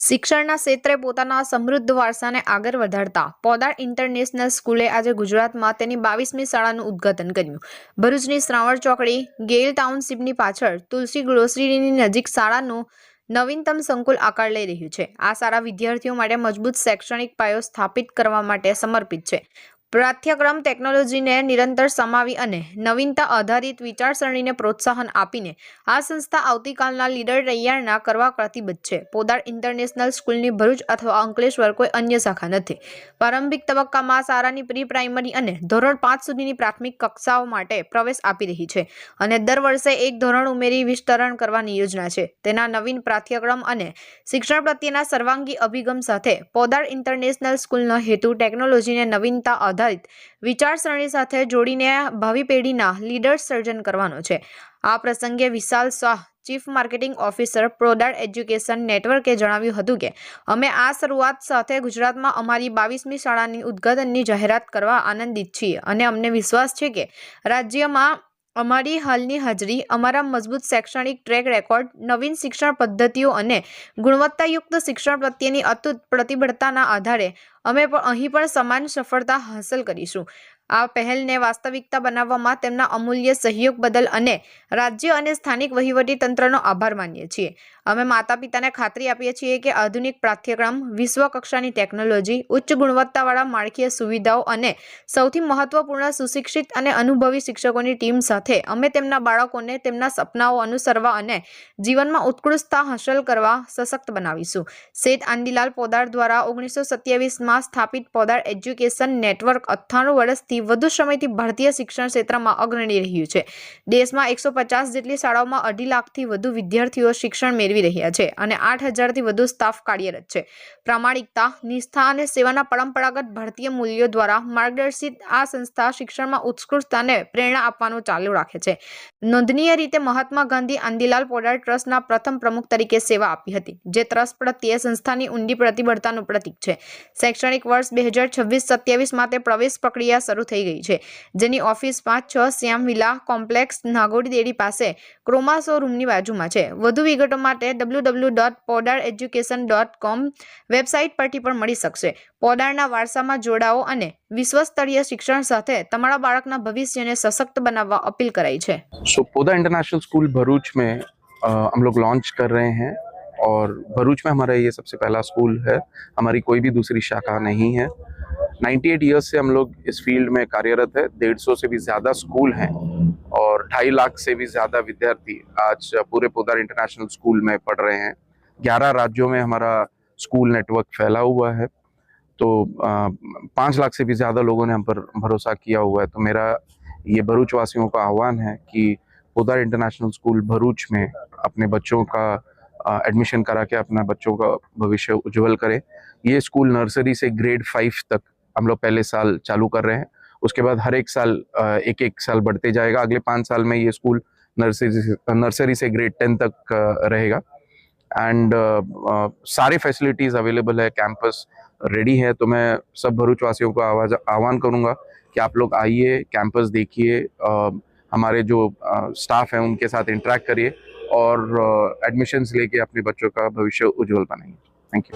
શિક્ષણના ક્ષેત્રે પોતાના સમૃદ્ધ વારસાને આગળ વધારતા પોદાર ઇન્ટરનેશનલ સ્કૂલે આજે ગુજરાતમાં તેની 22મી શાળાનું ઉદ્ઘાટન કર્યું. ભરૂચની શ્રાવણ ચોકડી ગેઇલ ટાઉનશીપની પાછળ તુલસી ગ્રોસરીની નજીક શાળાનું નવીનતમ સંકુલ આકાર લઈ રહ્યું છે. આ શાળા વિદ્યાર્થીઓ માટે મજબૂત શૈક્ષણિક પાયો સ્થાપિત કરવા માટે સમર્પિત છે. પાઠ્યક્રમ ટેકનોલોજીને નિરંતર સમાવી અને નવીનતા આધારિત વિચારસરણીને પ્રોત્સાહન આપીને આ સંસ્થા આવતીકાલના લીડર તૈયાર કરવા પ્રતિબદ્ધ છે. પોદાર ઇન્ટરનેશનલ સ્કૂલની ભરૂચ અથવા અંકલેશ્વર કોઈ અન્ય શાખા નથી. પ્રારંભિક તબક્કામાં શાળાની પ્રી પ્રાઇમરી અને ધોરણ 5 સુધીની પ્રાથમિક કક્ષાઓ માટે પ્રવેશ આપી રહી છે અને દર વર્ષે એક ધોરણ ઉમેરી વિસ્તરણ કરવાની યોજના છે. તેના નવીન પાઠ્યક્રમ અને શિક્ષણ પ્રત્યેના સર્વાંગી અભિગમ સાથે પોદાર ઇન્ટરનેશનલ સ્કૂલનો હેતુ ટેકનોલોજીને નવીનતા આધારિત વિચારસરણી સાથે જોડીને ભાવિ પેઢીના લીડર્સ સર્જન કરવાનો છે. આ પ્રસંગે Vishal Shah, chief marketing officer, Podar education નેટવર્કે જણાવ્યું હતું કે અમે આ શરૂઆત સાથે ગુજરાતમાં અમારી 22મી શાળાની ઉદ્ઘાટનની જાહેરાત કરવા આનંદિત છીએ અને અમને વિશ્વાસ છે કે રાજ્યમાં અમારી હાલની હાજરી, અમારા મજબૂત શૈક્ષણિક ટ્રેક રેકોર્ડ, નવીન શિક્ષણ પદ્ધતિઓ અને ગુણવત્તાયુક્ત શિક્ષણ પ્રત્યેની અતૂટ પ્રતિબદ્ધતાના આધારે અમે અહીં પણ સમાન સફળતા હાંસલ કરીશું. આ પહેલને વાસ્તવિકતા બનાવવામાં તેમના અમૂલ્ય સહયોગ બદલ અને રાજ્ય અને સ્થાનિક વહીવટી તંત્રનો આભાર માનીએ છીએ. અમે માતા પિતાને ખાતરી આપીએ છીએ કે આધુનિક પાઠ્યક્રમ, વિશ્વ કક્ષાની ટેકનોલોજી, ઉચ્ચ ગુણવત્તાવાળા માળખાકીય સુવિધાઓ અને સૌથી મહત્વપૂર્ણ સુશિક્ષિત અને અનુભવી શિક્ષકોની ટીમ સાથે અમે તેમના બાળકોને તેમના સપનાઓ અનુસરવા અને જીવનમાં ઉત્કૃષ્ટતા હાંસલ કરવા સશક્ત બનાવીશું. શેઠ આંદીલાલ પોદાર દ્વારા 1927માં સ્થાપિત પોદાર એજ્યુકેશન નેટવર્ક 98 વર્ષથી વધુ સમયથી ભારતીય શિક્ષણ ક્ષેત્રમાં અગ્રણી રહ્યું છે. દેશમાં 150 જેટલી શાળાઓમાં 2.5 લાખથી વધુ વિદ્યાર્થીઓ શિક્ષણ મેળવી રહ્યા છે અને 8,000થી વધુ સ્ટાફ કાર્યરત છે. પ્રામાણિકતા, નિષ્ઠા અને સેવાના પરંપરાગત ભારતીય મૂલ્યો દ્વારા માર્ગદર્શિત આ સંસ્થા શિક્ષણમાં ઉત્કૃષ્ટતાને પ્રેરણા આપવાનું ચાલુ રાખે છે. નોંધનીય રીતે મહાત્મા ગાંધી આંદીલાલ પોદાર ટ્રસ્ટના પ્રથમ પ્રમુખ તરીકે સેવા આપી હતી, જે ટ્રસ્ટ પ્રત્યે સંસ્થાની ઊંડી પ્રતિબદ્ધતાનું પ્રતીક છે. શૈક્ષણિક વર્ષ 2026-27 માટે પ્રવેશ પ્રક્રિયા શરૂ થઈ ગઈ છે, જેની ઓફિસ 5-6 શ્યામ વિલા કોમ્પ્લેક્સ, નાગોડી ડેરી પાસે, ક્રોમા શોરૂમની બાજુમાં છે. વધુ વિગતો માટે www.podareducation.com વેબસાઇટ પરથી પણ મળી શકશે. પોદારના વારસામાં જોડાઓ અને વિશ્વસ્તરીય શિક્ષણ સાથે તમારા બાળકના ભવિષ્યને સશક્ત બનાવવા અપીલ કરાઈ છે. पोदार इंटरनेशनल स्कूल भरूच में हम लोग लॉन्च कर रहे हैं और भरूच में हमारा ये सबसे पहला स्कूल है. हमारी कोई भी दूसरी शाखा नहीं है. 98 ईयर्स से हम लोग इस फील्ड में कार्यरत है. 150 से भी ज़्यादा स्कूल हैं और 2.5 लाख से भी ज़्यादा विद्यार्थी आज पूरे पोदार इंटरनेशनल स्कूल में पढ़ रहे हैं. 11 राज्यों में हमारा स्कूल नेटवर्क फैला हुआ है. तो 5 लाख से भी ज़्यादा लोगों ने हम पर भरोसा किया हुआ है. तो मेरा ये भरूच वासियों का आह्वान है कि पोदार इंटरनेशनल स्कूल भरूच में अपने बच्चों का एडमिशन करा के अपना बच्चों का भविष्य उज्जवल करें. ये स्कूल नर्सरी से ग्रेड 5 तक हम लोग पहले साल चालू कर रहे हैं. उसके बाद हर एक साल एक साल बढ़ते जाएगा. अगले 5 साल में ये स्कूल नर्सरी से ग्रेड 10 तक रहेगा. एंड सारे फैसिलिटीज़ अवेलेबल है. कैंपस रेडी है. तो मैं सब भरूच वासियों को आह्वान करूँगा कि आप लोग आइए, कैंपस देखिए, हमारे जो स्टाफ हैं उनके साथ इंटरेक्ट करिए और एडमिशन्स लेके अपने बच्चों का भविष्य उज्जवल बनाइए. Thank you.